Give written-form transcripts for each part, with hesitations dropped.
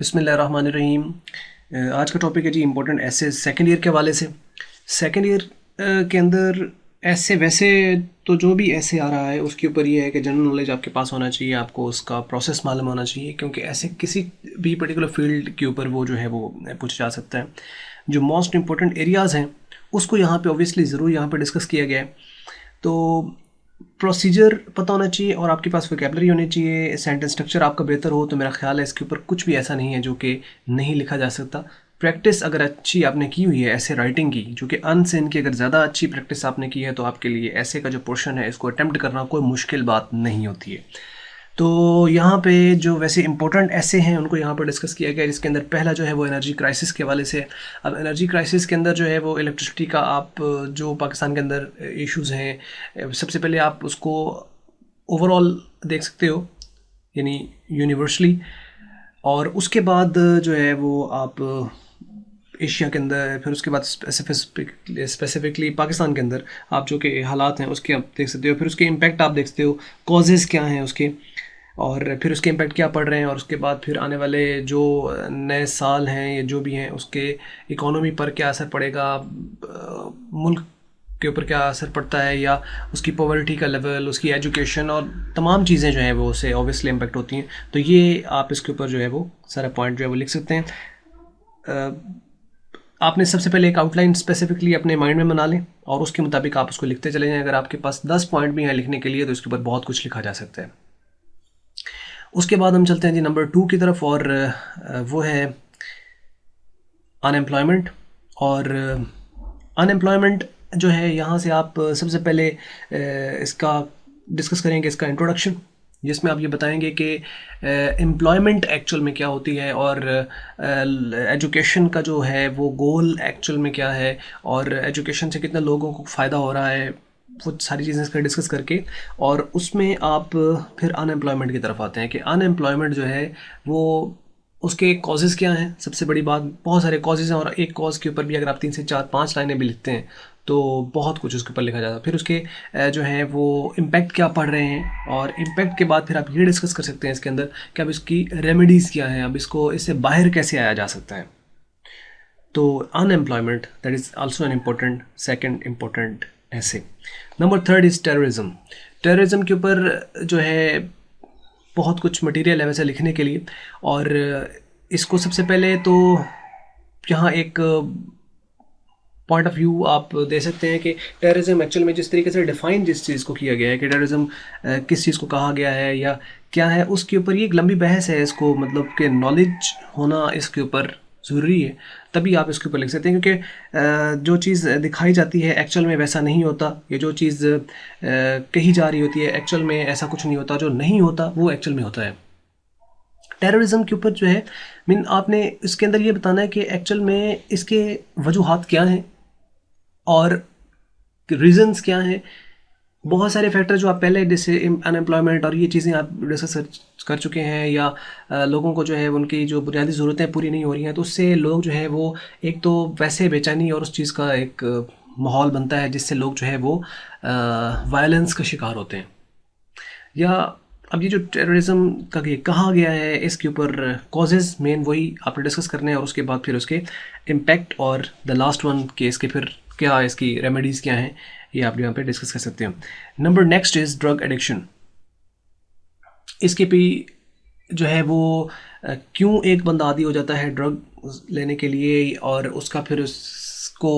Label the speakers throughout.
Speaker 1: बिस्मिल्लाहिर्रहमानिर्रहीम। आज का टॉपिक है जी इम्पोर्टेंट ऐसे सेकेंड ईयर के हवाले से। सेकेंड ईयर के अंदर ऐसे वैसे तो जो भी ऐसे आ रहा है उसके ऊपर ये है कि जनरल नॉलेज आपके पास होना चाहिए, आपको उसका प्रोसेस मालूम होना चाहिए, क्योंकि ऐसे किसी भी पर्टिकुलर फील्ड के ऊपर वो जो है वो पूछा जा सकता है। जो मोस्ट इम्पोर्टेंट एरियाज़ हैं उसको यहाँ पे ऑब्वियसली ज़रूर यहाँ पे डिस्कस किया गया है। तो प्रोसीजर पता होना चाहिए और आपके पास वोकेबलरी होनी चाहिए, सेंटेंस स्ट्रक्चर आपका बेहतर हो तो मेरा ख्याल है इसके ऊपर कुछ भी ऐसा नहीं है जो कि नहीं लिखा जा सकता। प्रैक्टिस अगर अच्छी आपने की हुई है ऐसे राइटिंग की, जो कि अनसेन की अगर ज़्यादा अच्छी प्रैक्टिस आपने की है तो आपके लिए ऐसे का जो पोर्शन है इसको अटेम्प्ट करना कोई मुश्किल बात नहीं होती है। तो यहाँ पे जो वैसे इंपॉर्टेंट ऐसे हैं उनको यहाँ पर डिस्कस किया गया, जिसके अंदर पहला जो है वो एनर्जी क्राइसिस के हवाले से। अब एनर्जी क्राइसिस के अंदर जो है वो इलेक्ट्रिसिटी का आप जो पाकिस्तान के अंदर इश्यूज़ हैं, सबसे पहले आप उसको ओवरऑल देख सकते हो, यानी यूनिवर्सली, और उसके बाद जो है वो आप एशिया के अंदर, फिर उसके बाद स्पेसिफिकली पाकिस्तान के अंदर आप जो कि हालात हैं उसके आप देख सकते हो, फिर उसके इम्पैक्ट आप देख सकते हो, कॉजेज़ क्या हैं उसके, और फिर उसके इम्पैक्ट क्या पड़ रहे हैं, और उसके बाद फिर आने वाले जो नए साल हैं या जो भी हैं उसके इकोनॉमी पर क्या असर पड़ेगा, मुल्क के ऊपर क्या असर पड़ता है, या उसकी पॉवर्टी का लेवल, उसकी एजुकेशन और तमाम चीज़ें जो हैं वो उससे ऑब्वियसली इम्पैक्ट होती हैं। तो ये आप इसके ऊपर जो है वो सारा पॉइंट जो है वो लिख सकते हैं। आपने सबसे पहले एक आउटलाइन स्पेसिफिकली अपने माइंड में बना लें और उसके मुताबिक आप उसको लिखते चले जाएं। अगर आपके पास 10 पॉइंट भी हैं लिखने के लिए तो इसके ऊपर बहुत कुछ लिखा जा सकता है। उसके बाद हम चलते हैं जी नंबर 2 की तरफ, और वो है अनएम्प्लॉयमेंट। और अनएम्प्लॉयमेंट जो है यहाँ से आप सबसे पहले इसका डिस्कस करेंगे, इसका इंट्रोडक्शन, जिसमें आप ये बताएंगे कि एम्प्लॉयमेंट एक्चुअल में क्या होती है, और एजुकेशन का जो है वो गोल एक्चुअल में क्या है, और एजुकेशन से कितने लोगों को फ़ायदा हो रहा है, वो सारी चीज़ें इसका डिस्कस करके, और उसमें आप फिर अनएम्प्लॉयमेंट की तरफ आते हैं कि अनएम्प्लॉयमेंट जो है वो उसके कॉजेज़ क्या हैं। सबसे बड़ी बात, बहुत सारे कॉजेज़ हैं और एक कॉज के ऊपर भी अगर आप 3 से 4 5 लाइनें भी लिखते हैं तो बहुत कुछ उसके ऊपर लिखा जाता है। फिर उसके जो है वो इम्पैक्ट क्या पड़ रहे हैं, और इम्पैक्ट के बाद फिर आप ये डिस्कस कर सकते हैं इसके अंदर कि अब इसकी रेमेडीज़ क्या हैं, अब इसको इससे बाहर कैसे आया जा सकता है। तो unemployment that is also an important second important ऐसे। Number 3 is terrorism. टेररिज्म के ऊपर जो है बहुत कुछ मटेरियल है वैसे लिखने के लिए, और इसको सबसे पहले तो यहाँ एक पॉइंट ऑफ व्यू आप दे सकते हैं कि टेररिज्म एक्चुअल में जिस तरीके से डिफ़ाइन जिस चीज़ को किया गया है कि टेररिज्म किस चीज़ को कहा गया है या क्या है, उसके ऊपर ये एक लंबी बहस है। इसको मतलब कि नॉलेज होना इसके ऊपर ज़रूरी है, तभी आप इसके ऊपर लिख सकते हैं, क्योंकि जो चीज़ दिखाई जाती है एक्चुअल में वैसा नहीं होता, या जो चीज़ कही जा रही होती है एक्चुअल में ऐसा कुछ नहीं होता, जो नहीं होता वो एक्चुअल में होता है। टेररिज्म के ऊपर जो है मीन आपने इसके अंदर ये बताना है कि एक्चुअल में इसके वजूहात क्या हैं और रीजंस क्या हैं। बहुत सारे फैक्टर जो आप पहले जैसे अनएम्प्लॉयमेंट और ये चीज़ें आप डिस्कस कर चुके हैं, या लोगों को जो है उनकी जो बुनियादी ज़रूरतें पूरी नहीं हो रही हैं, तो उससे लोग जो है वो एक तो वैसे बेचैनी और उस चीज़ का एक माहौल बनता है जिससे लोग जो है वो वायलेंस का शिकार होते हैं। या अब ये जो टेररिज्म का ये कहा गया है इसके ऊपर कॉजेज़ मेन वही आपने डिस्कस करने हैं, और उसके बाद फिर उसके इम्पैक्ट, और द लास्ट वन कि इसके फिर क्या इसकी रेमेडीज़ क्या हैं, ये आप यहाँ पे डिस्कस कर सकते हैं। Number next is drug addiction. इसके भी जो है वो क्यों एक बंदा आदी हो जाता है ड्रग लेने के लिए, और उसका फिर उसको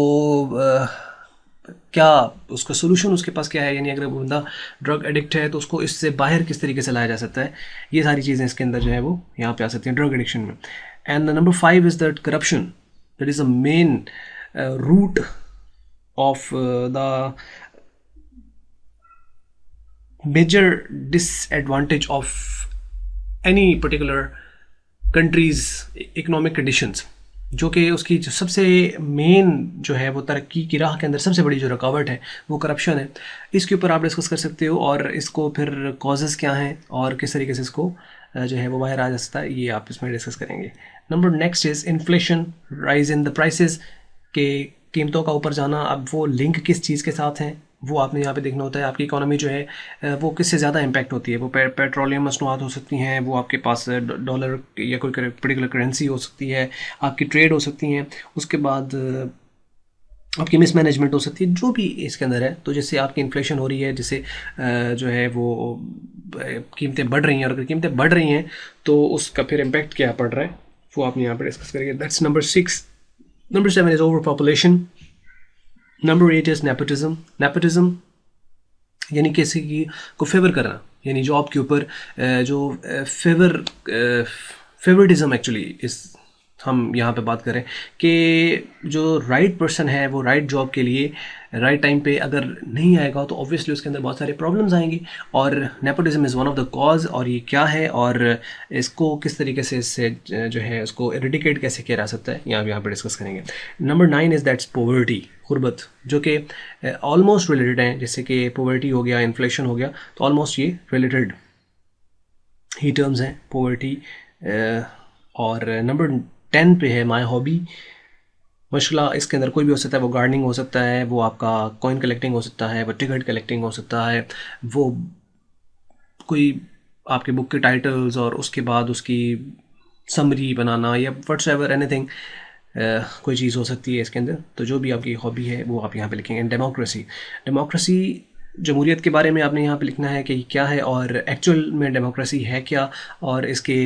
Speaker 1: क्या उसका सोल्यूशन उसके पास क्या है, यानी अगर बंदा ड्रग एडिक्ट है तो उसको इससे बाहर किस तरीके से लाया जा सकता है। ये सारी चीज़ें इसके अंदर जो है वो यहाँ पे आ सकती हैं ड्रग एडिक्शन में। And number 5 is that corruption, that is a main root of the major disadvantage of any particular country's economic conditions, जो कि उसकी जो सबसे मेन जो है वो तरक्की की राह के अंदर सबसे बड़ी जो रुकावट है वो करप्शन है। इसके ऊपर आप डिस्कस कर सकते हो, और इसको फिर कॉजेज़ क्या हैं और किस तरीके से इसको जो है वो बाहर आ जा सकता है, ये आप इसमें डिस्कस करेंगे। Number next is inflation, rise in the prices, के कीमतों का ऊपर जाना। अब वो लिंक किस चीज़ के साथ हैं, वो आपने यहाँ पे देखना होता है। आपकी इकोनॉमी जो है वो किससे ज़्यादा इम्पैक्ट होती है, वो पेट्रोलियम मसनूआत हो सकती हैं, वो आपके पास डॉलर या कोई पर्टिकुलर करेंसी हो सकती है, आपकी ट्रेड हो सकती हैं, उसके बाद आपकी मिसमैनेजमेंट हो सकती है, जो भी इसके अंदर है। तो जैसे आपकी इन्फ्लेशन हो रही है, जैसे जो है वो कीमतें बढ़ रही हैं, और अगर कीमतें बढ़ रही हैं तो उसका फिर इम्पैक्ट क्या पड़ रहा है वो आप यहाँ पर डिस्कस करेंगे। That's number 6। Number 7 is over population. Number 8 is nepotism. Nepotism यानी किसी की को फेवर करना, यानी जॉब के ऊपर जो फेवरिटिज्म एक्चुअली इस हम यहाँ पे बात करें कि जो राइट पर्सन है वो राइट जॉब के लिए राइट टाइम पे अगर नहीं आएगा तो ऑब्वियसली उसके अंदर बहुत सारे प्रॉब्लम्स आएंगे। और nepotism is one of the cause, और ये क्या है और इसको किस तरीके से इससे जो है उसको एरिडिकेट कैसे किया जा सकता है यहाँ पे डिस्कस करेंगे। नंबर 9 इज़ दैट्स पॉवर्टी, गुर्बत, जो कि ऑलमोस्ट रिलेटेड हैं। जैसे कि पॉवर्टी हो गया, इन्फ्लेशन हो गया, तो ऑलमोस्ट ये रिलेटेड ही टर्म्स हैं, पॉवर्टी। और नंबर 10 पे है माई हॉबी। मशगला इसके अंदर कोई भी हो सकता है, वो गार्डनिंग हो सकता है, वो आपका कॉइन कलेक्टिंग हो सकता है, वो टिकट कलेक्टिंग हो सकता है, वो कोई आपके बुक के टाइटल्स और उसके बाद उसकी समरी बनाना, या व्हाट्सएवर एनीथिंग कोई चीज़ हो सकती है इसके अंदर। तो जो भी आपकी हॉबी है वो आप यहाँ पे लिखेंगे। डेमोक्रेसी, डेमोक्रेसी जमहूरियत के बारे में आपने यहाँ पे लिखना है कि क्या है और एक्चुअल में डेमोक्रेसी है क्या, और इसके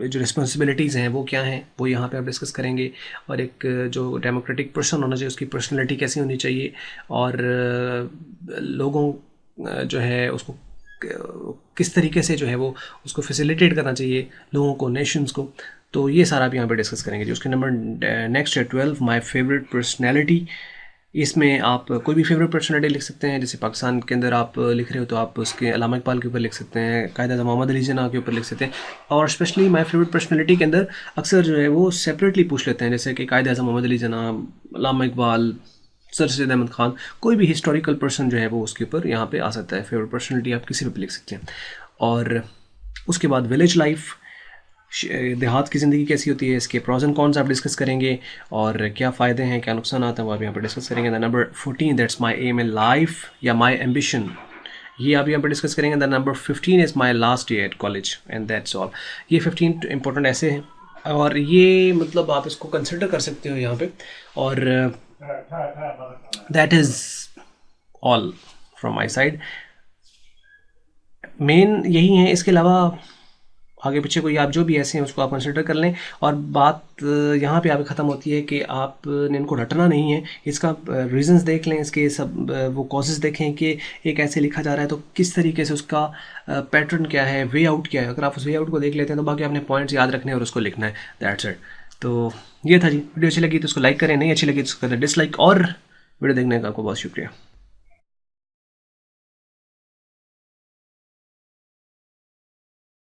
Speaker 1: जो रिस्पॉन्सिबिलिटीज़ हैं वो क्या हैं, वो यहाँ पे आप डिस्कस करेंगे। और एक जो डेमोक्रेटिक पर्सन होना चाहिए उसकी पर्सनैलिटी कैसी होनी चाहिए, और लोगों जो है उसको किस तरीके से जो है वो उसको फैसिलिटेट करना चाहिए लोगों को, नेशंस को। तो ये सारा आप यहाँ पे डिस्कस करेंगे जी। उसके नंबर नेक्स्ट है 12, माई फेवरेट पर्सनैलिटी। इसमें आप कोई भी फेवरेट पर्सनैलिटी लिख सकते हैं। जैसे पाकिस्तान के अंदर आप लिख रहे हो तो आप उसके अल्लामा इकबाल के ऊपर लिख सकते हैं, कायद-ए-आज़म मोहम्मद अली जिन्ना के ऊपर लिख सकते हैं। और स्पेशली माई फेवरेट पर्सनैलिटी के अंदर अक्सर जो है वो सेपरेटली पूछ लेते हैं, जैसे कि कायद-ए-आज़म मोहम्मद अली जिन्ना, अल्लामा इकबाल, सर सैयद अहमद ख़ान, कोई भी हिस्टोरिकल पर्सन जो है वो उसके ऊपर यहाँ पे आ सकता है। फेवरेट पर्सनैलिटी आप किसी पे भी लिख सकते हैं। और उसके बाद विलेज लाइफ, देहात की ज़िंदगी कैसी होती है, इसके प्रॉज एंड कॉन्स आप डिस्कस करेंगे, और क्या फ़ायदे हैं क्या नुकसान हैं वो आप यहाँ पर डिस्कस करेंगे। Number 14 that's my aim in life या माई एम्बिशन, ये आप यहाँ पर डिस्कस करेंगे। The number 15 is my last year at college and that's all. ये 15 इंपॉर्टेंट ऐसे हैं, और ये मतलब आप इसको कंसिडर कर सकते हो यहाँ पे। और that is all from my side. Main यही है, इसके अलावा आगे पीछे कोई आप जो भी ऐसे हैं उसको आप कंसिडर कर लें। और बात यहाँ पे आगे ख़त्म होती है कि आपने इनको रटना नहीं है, इसका रीजंस देख लें, इसके सब वो कॉजेज़ देखें कि एक ऐसे लिखा जा रहा है तो किस तरीके से उसका पैटर्न क्या है, वे आउट क्या है। अगर आप उस वे आउट को देख लेते हैं तो बाकी आपने पॉइंट्स याद रखने हैं और उसको लिखना है। That's it. तो ये था जी। वीडियो अच्छी लगी तो उसको लाइक करें, नहीं अच्छी लगी तो उसको डिसलाइक, और वीडियो देखने का आपको बहुत शुक्रिया।